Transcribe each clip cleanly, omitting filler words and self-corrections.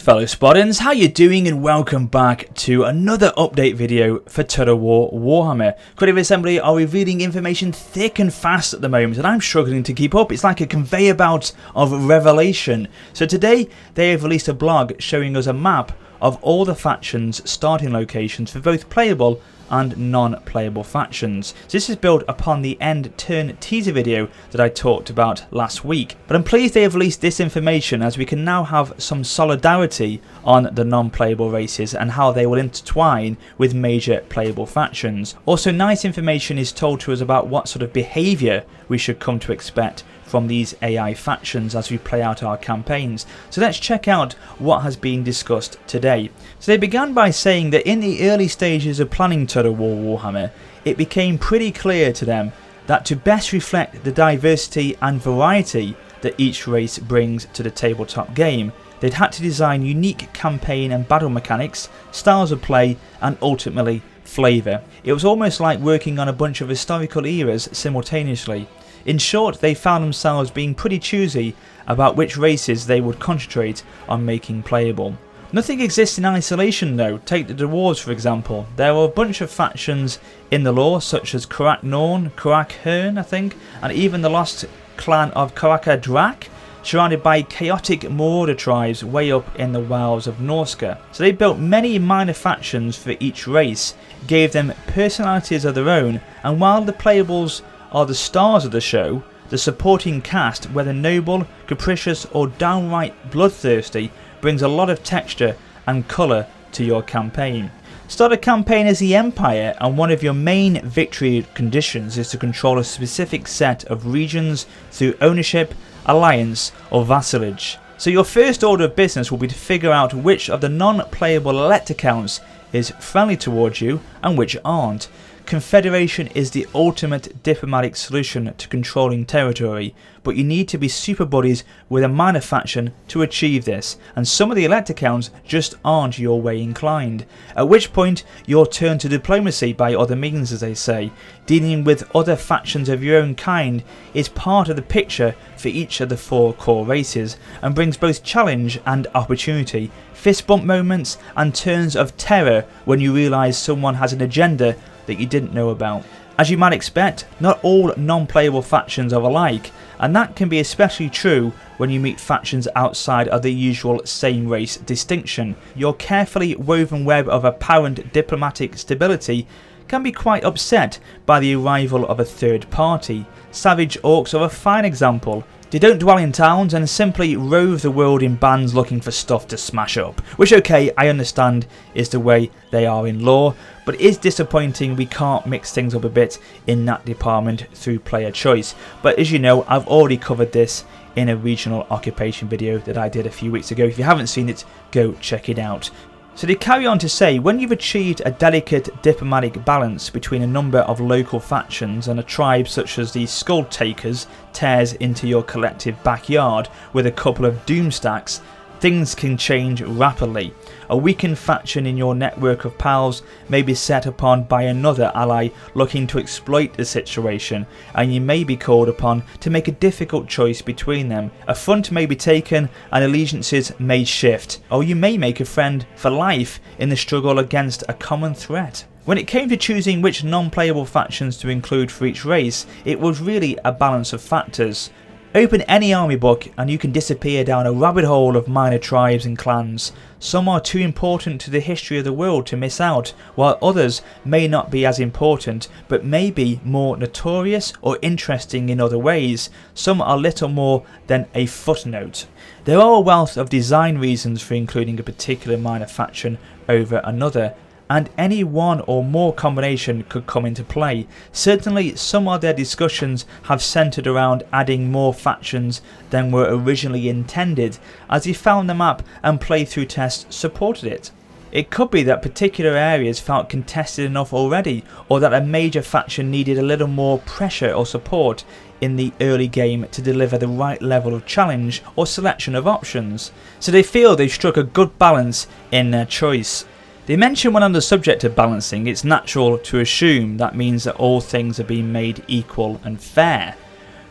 Fellow Spartans, how you doing, and welcome back to another update video for Total War Warhammer. Creative Assembly are revealing information thick and fast at the moment, and I'm struggling to keep up. It's like a conveyor belt of revelation. So today they have released a blog showing us a map of all the factions' starting locations for both playable and non-playable factions. So this is built upon the end turn teaser video that I talked about last week. But I'm pleased they have released this information, as we can now have some solidarity on the non-playable races and how they will intertwine with major playable factions. Also, nice information is told to us about what sort of behaviour we should come to expect from these AI factions as we play out our campaigns. So let's check out what has been discussed today. So they began by saying that in the early stages of planning Total War Warhammer, it became pretty clear to them that to best reflect the diversity and variety that each race brings to the tabletop game, they'd had to design unique campaign and battle mechanics, styles of play, and ultimately flavour. It was almost like working on a bunch of historical eras simultaneously. In short, they found themselves being pretty choosy about which races they would concentrate on making playable. Nothing exists in isolation though. Take the dwarves for example. There are a bunch of factions in the lore, such as Karak Norn, Karak Hern I think, and even the lost clan of Karaka Drak, surrounded by chaotic marauder tribes way up in the wilds of Norska. So they built many minor factions for each race, gave them personalities of their own, and while the playables are the stars of the show, the supporting cast, whether noble, capricious or downright bloodthirsty, brings a lot of texture and colour to your campaign. Start a campaign as the Empire, and one of your main victory conditions is to control a specific set of regions through ownership, alliance or vassalage. So your first order of business will be to figure out which of the non-playable elect accounts is friendly towards you and which aren't. Confederation is the ultimate diplomatic solution to controlling territory, but you need to be super buddies with a minor faction to achieve this, and some of the elect accounts just aren't your way inclined, at which point you'll turn to diplomacy by other means, as they say. Dealing with other factions of your own kind is part of the picture for each of the four core races, and brings both challenge and opportunity, fist bump moments and turns of terror when you realise someone has an agenda that you didn't know about. As you might expect, not all non-playable factions are alike, and that can be especially true when you meet factions outside of the usual same race distinction. Your carefully woven web of apparent diplomatic stability can be quite upset by the arrival of a third party. Savage Orcs are a fine example. They don't dwell in towns and simply rove the world in bands looking for stuff to smash up, which, okay, I understand is the way they are in lore, but it is disappointing we can't mix things up a bit in that department through player choice. But as you know, I've already covered this in a regional occupation video that I did a few weeks ago. If you haven't seen it, go check it out. So they carry on to say, when you've achieved a delicate diplomatic balance between a number of local factions and a tribe such as the Skull Takers tears into your collective backyard with a couple of doom stacks, things can change rapidly. A weakened faction in your network of pals may be set upon by another ally looking to exploit the situation, and you may be called upon to make a difficult choice between them. A front may be taken and allegiances may shift, or you may make a friend for life in the struggle against a common threat. When it came to choosing which non-playable factions to include for each race, it was really a balance of factors. Open any army book and you can disappear down a rabbit hole of minor tribes and clans. Some are too important to the history of the world to miss out, while others may not be as important but may be more notorious or interesting in other ways. Some are little more than a footnote. There are a wealth of design reasons for including a particular minor faction over another, and any one or more combination could come into play. Certainly some of their discussions have centred around adding more factions than were originally intended, as they found the map and playthrough tests supported it. It could be that particular areas felt contested enough already, or that a major faction needed a little more pressure or support in the early game to deliver the right level of challenge or selection of options. So they feel they've struck a good balance in their choice. They mention when on the subject of balancing, it's natural to assume that means that all things are being made equal and fair.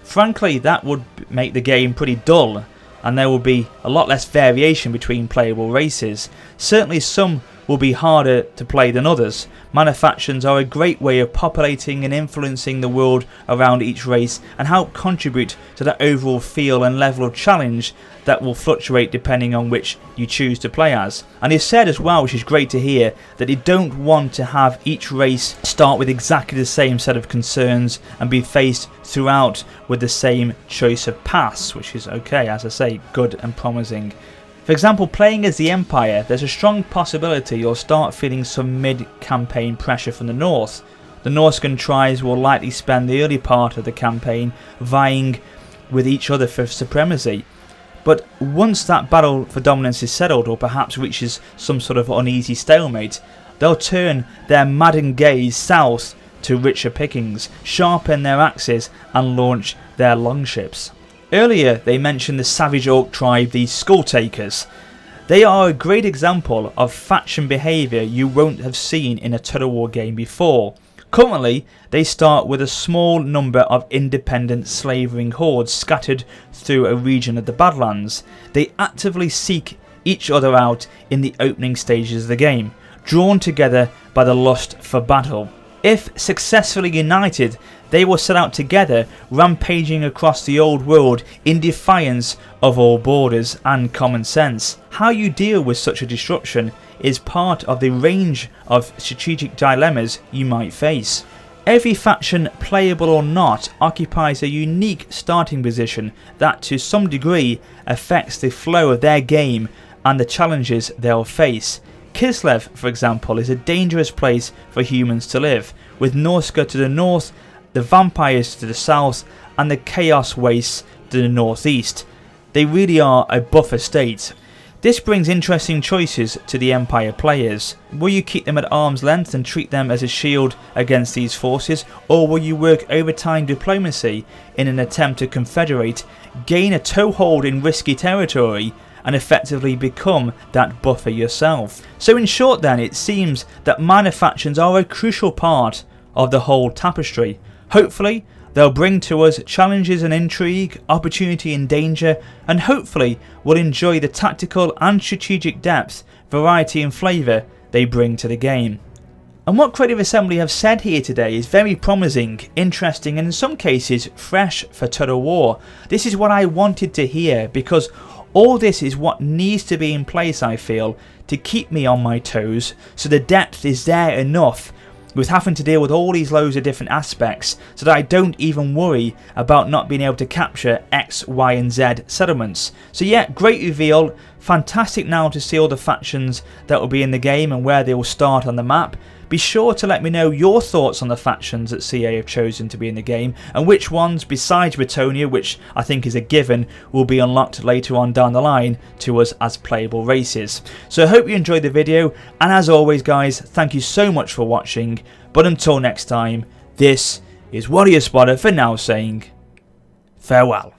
Frankly, that would make the game pretty dull, and there will be a lot less variation between playable races. Certainly some will be harder to play than others. Mana factions are a great way of populating and influencing the world around each race and help contribute to the overall feel and level of challenge that will fluctuate depending on which you choose to play as. And they've said as well, which is great to hear, that they don't want to have each race start with exactly the same set of concerns and be faced throughout with the same choice of paths, which is okay, as I say, good and promising. For example, playing as the Empire, there's a strong possibility you'll start feeling some mid-campaign pressure from the North. The Norscan tribes will likely spend the early part of the campaign vying with each other for supremacy. But once that battle for dominance is settled, or perhaps reaches some sort of uneasy stalemate, they'll turn their maddened gaze south to richer pickings, sharpen their axes and launch their longships. Earlier they mentioned the savage orc tribe, the Skulltakers. They are a great example of faction behaviour you won't have seen in a Total War game before. Currently they start with a small number of independent slavering hordes scattered through a region of the Badlands. They actively seek each other out in the opening stages of the game, drawn together by the lust for battle. If successfully united, they will set out together, rampaging across the old world in defiance of all borders and common sense. How you deal with such a disruption is part of the range of strategic dilemmas you might face. Every faction, playable or not, occupies a unique starting position that to some degree affects the flow of their game and the challenges they'll face. Kislev, for example, is a dangerous place for humans to live, with Norsca to the north, the vampires to the south, and the chaos wastes to the northeast. They really are a buffer state. This brings interesting choices to the Empire players. Will you keep them at arm's length and treat them as a shield against these forces, or will you work overtime diplomacy in an attempt to confederate, gain a toehold in risky territory, and effectively become that buffer yourself? So in short then, it seems that minor factions are a crucial part of the whole tapestry. Hopefully they'll bring to us challenges and intrigue, opportunity and danger, and hopefully we'll enjoy the tactical and strategic depth, variety and flavour they bring to the game. And what Creative Assembly have said here today is very promising, interesting and in some cases fresh for Total War. This is what I wanted to hear, because all this is what needs to be in place, I feel, to keep me on my toes, so the depth is there enough with having to deal with all these loads of different aspects, so that I don't even worry about not being able to capture X, Y and Z settlements. So yeah, great reveal, fantastic now to see all the factions that will be in the game and where they will start on the map. Be sure to let me know your thoughts on the factions that CA have chosen to be in the game, and which ones besides Bretonnia, which I think is a given, will be unlocked later on down the line to us as playable races. So I hope you enjoyed the video, and as always guys, thank you so much for watching, but until next time, this is Warrior Spotter for now saying farewell.